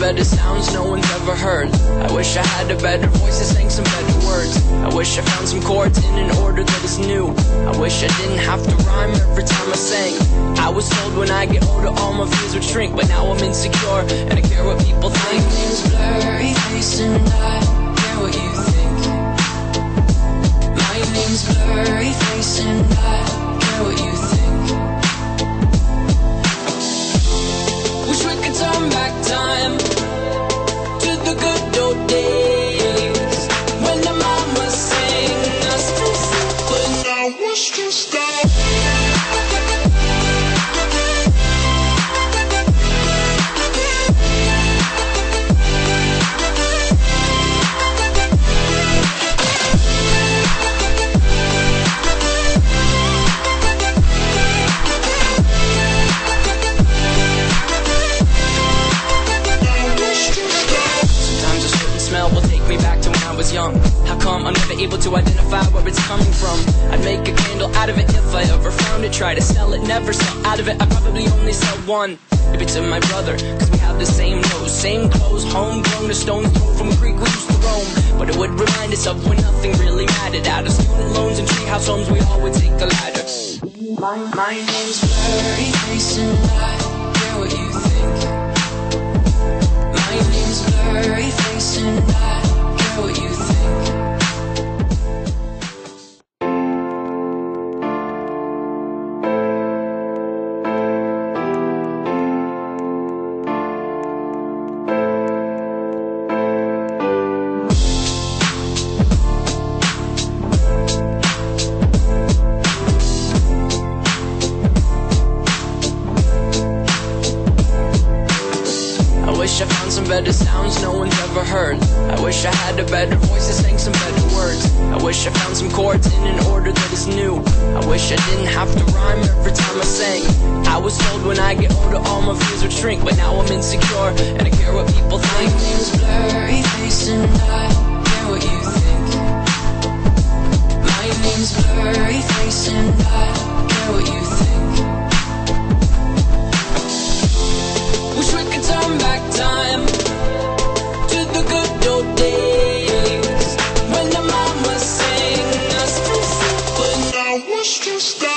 better sounds no one's ever heard. I wish I had a better voice that sang some better words. I wish I found some chords in an order that is new. I wish I didn't have to rhyme every time I sang. I was told when I get older all my fears would shrink, but now I'm insecure and I care what people think. My name's Blurry Face and I care what you think. My name's Blurry Face and I care what you think. Wish we could turn back time to the good old days when the mama sang us to sleep, but now wish to stop. Young. How come I'm never able to identify where it's coming from? I'd make a candle out of it if I ever found it. Try to sell it, never sell out of it. I'd probably only sell one. Maybe to my brother, cause we have the same nose, same clothes, homegrown, a stone's throw from a creek we used to roam. But it would remind us of when nothing really mattered. Out of student loans and treehouse homes, we all would take a ladder. My name's Blurry Face and I care what you think. My name's Blurry Face and I care what you think. I wish I found some better sounds no one's ever heard. I wish I had a better voice that sang some better words. I wish I found some chords in an order that is new. I wish I didn't have to rhyme every time I sang. I was told when I get older all my fears would shrink, but now I'm insecure and I care what people think. My name's Blurry Face and I care what you think. My name's Blurry Face and I care what you think. Wish we could turn back time to the good old days when the mama sang us to sleep, but now wish to stop.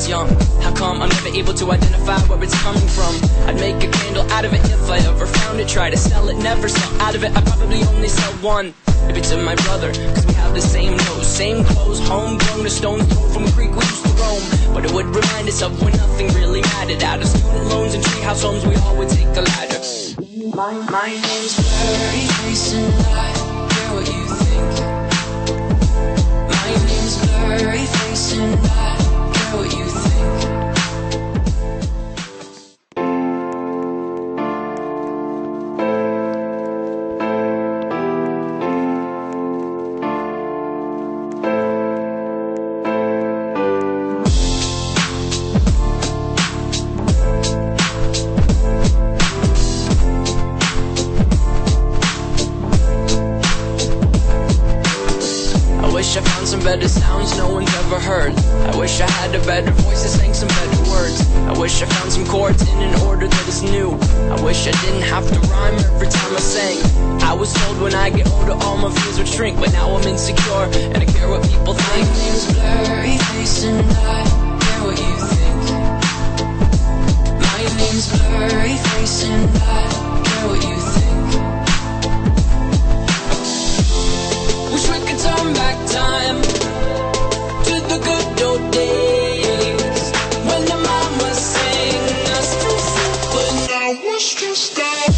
Young. How come I'm never able to identify where it's coming from? I'd make a candle out of it if I ever found it. Try to sell it, never sell out of it. I'd probably only sell one. Maybe to my brother, cause we have the same nose, same clothes, homegrown, a stone's throw from a creek we used to roam. But it would remind us of when nothing really mattered. Out of student loans and treehouse homes, we all would take a ladder. My name's Blurry Face and I care what you think. My name's Blurry Face and I care what you think. I wish I found some better sounds no one's ever heard. I wish I had a better voice that sang some better words. I wish I found some chords in an order that is new. I wish I didn't have to rhyme every time I sang. I was told when I get older all my fears would shrink, but now I'm insecure and I care what people think. My name's Blurry Face and I care what you think. My name's Blurry Face and I care what you think. Wish we could turn back time to the good old days when the mama sang us to sleep, but now wish to stop.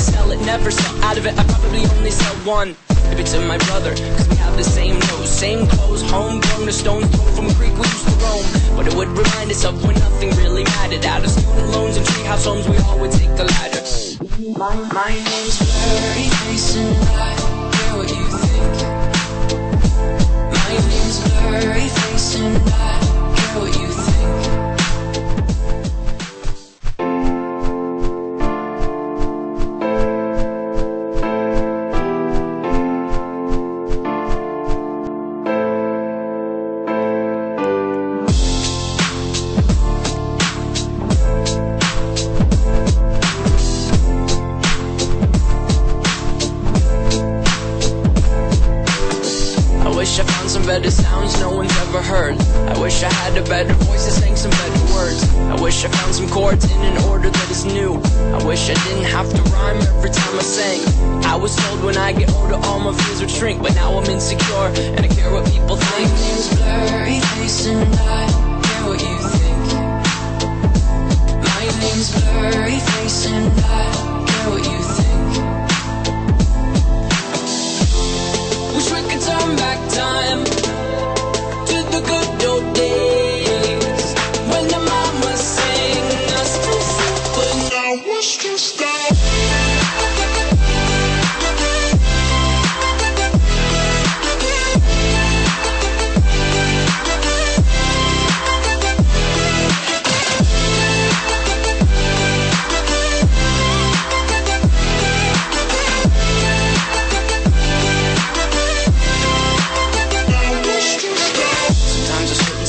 sell it, never sell out of it. I probably only sell one. Maybe to my brother, cause we have the same nose, same clothes, homegrown, a stone's throw from a creek we used to roam. But it would remind us of when nothing really mattered. Out of student loans and treehouse homes, we all would take the ladder. My name's Blurry Face and I care what you think. My name's Blurry Face and I care what you think. I wish I found some better sounds no one's ever heard. I wish I had a better voice that sang some better words. I wish I found some chords in an order that is new. I wish I didn't have to rhyme every time I sang. I was told when I get older all my fears would shrink, but now I'm insecure and I care what people think. My name's Blurry Face and I care what you think. My name's Blurry Face and I care what you think. Wish we could turn back time to the good old days when the mama sang us to sleep, but now we're stressed out.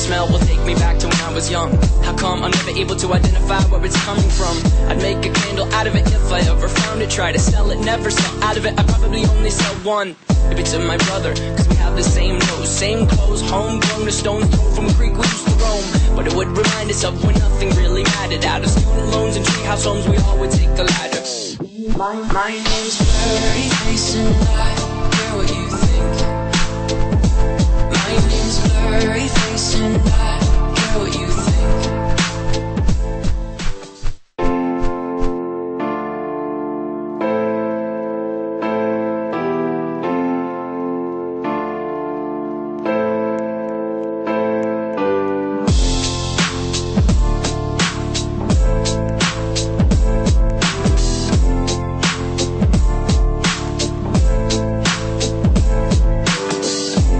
Smell will take me back to when I was young. How come I'm never able to identify where it's coming from? I'd make a candle out of it if I ever found it. Try to sell it, never sell out of it. I probably only sell one. Maybe to my brother, cause we have the same nose, same clothes, homegrown, a stone's throw from a creek we used to roam. But it would remind us of when nothing really mattered. Out of student loans and treehouse homes, we all would take the ladder. My name's Blurry Face and I care what you think. My name's Blurry Face and I care what you think.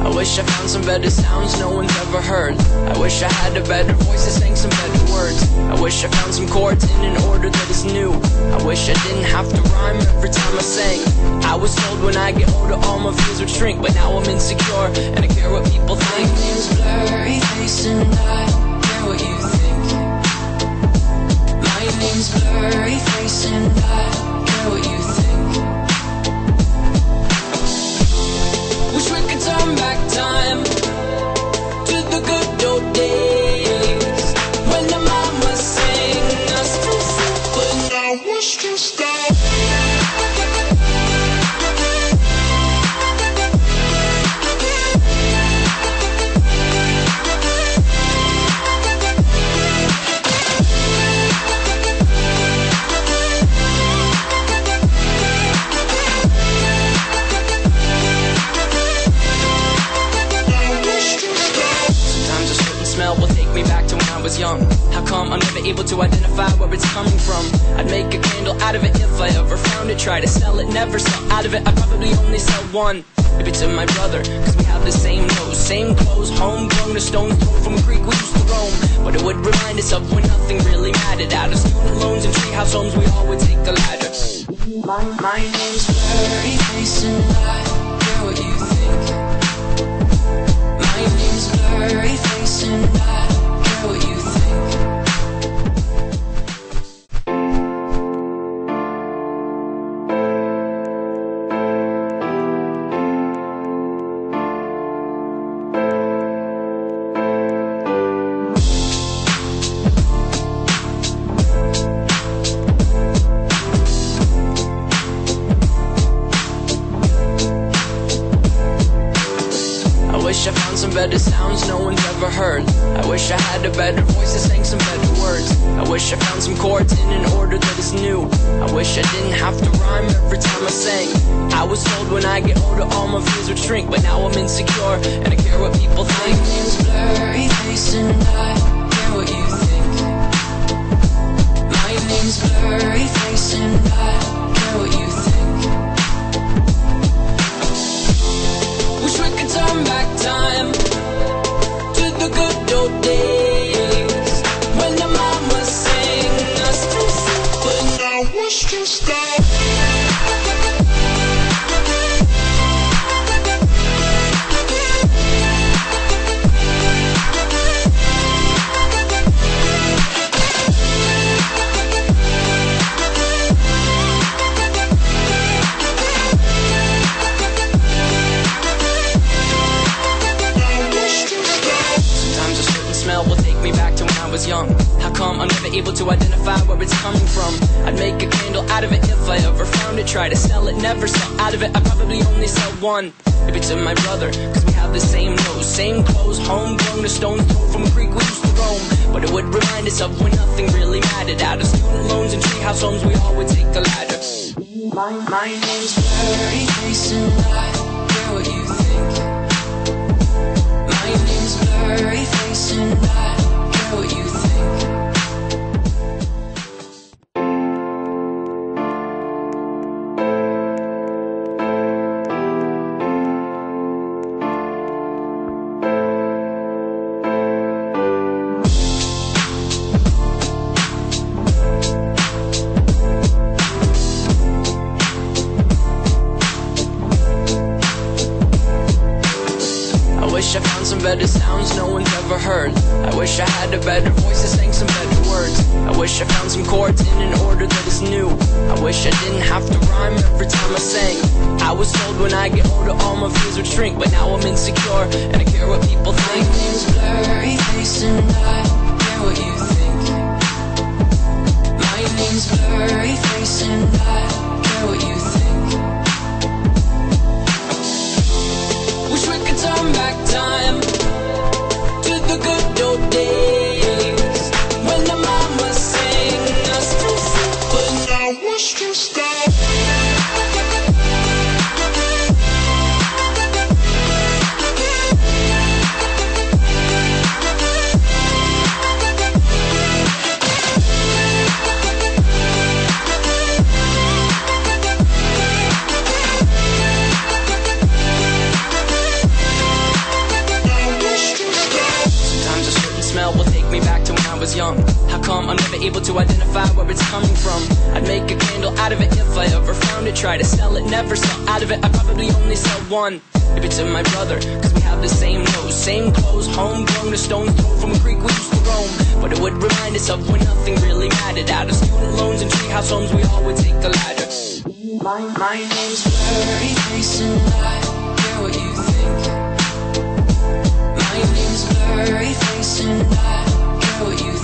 I wish I found some better sounds no one's ever heard. I wish I had a better voice that sang some better words. I wish I found some chords in an order that is new. I wish I didn't have to rhyme every time I sang. I was told when I get older all my fears would shrink, but now I'm insecure and I care what people My think. name's Blurry Face and I care what you think. My name's Blurry Face and I care what you think. Wish we could turn back time to the good old days when the mama sang us to sleep, but now we're stressed out. Smell will take me back to when I was young. How come I'm never able to identify where it's coming from? I'd make a candle out of it if I ever found it. Try to sell it, never sell out of it. I probably only sell one. Maybe to my brother, cause we have the same nose, same clothes, homegrown, a stone's throw from a creek we used to roam. But it would remind us of when nothing really mattered. Out of student loans and treehouse homes, we all would take the ladder. My name's Blurry Face and I care what you think. My name's Blurry Face and I care what you think. I wish I found some better sounds no one's ever heard. I wish I had a better voice that sang some better words. I wish I found some chords in an order that is new. I wish I didn't have to rhyme every time I sang. I was told when I get older all my fears would shrink, but now I'm insecure and I care what people think. My name's Blurry Face and I care what you think. My name's Blurry Face and I care what you think. Wish we could turn back time to the good old days when the mama sang us to sleep, but now it's just was young. How come I'm never able to identify where it's coming from? I'd make a candle out of it if I ever found it. Try to sell it, never sell out of it. I probably only sell one. Maybe to my brother, cause we have the same nose, same clothes, homegrown, a stone's throw from a creek we used to roam. But it would remind us of when nothing really mattered. Out of student loans and treehouse homes, we all would take the ladder. My name's Blurry Face and I care what you think. My name's Blurry Face and I care what you think. I wish I found some better sounds no one's ever heard. I wish I had a better voice that sang some better words. I wish I found some chords in an order that is new. I wish I didn't have to rhyme every time I sang. I was told when I get older all my fears would shrink, but now I'm insecure and I care what people think. My name's Blurry Face and I care what you think. My name's Blurry Face and I care what you think. Wish we could turn back time to the good old days when the mama sang us to sleep, but now it's just will take me back to when I was young. How come I'm never able to identify where it's coming from? I'd make a candle out of it if I ever found it. Try to sell it, never sell out of it. I probably only sell one. Maybe to my brother, cause we have the same nose, same clothes, homegrown, a stone's throw from a creek we used to roam. But it would remind us of when nothing really mattered. Out of student loans and treehouse homes, we all would take the ladder. My name's Blurry Face and I care what you think. My name's Blurry Face and I care what you think.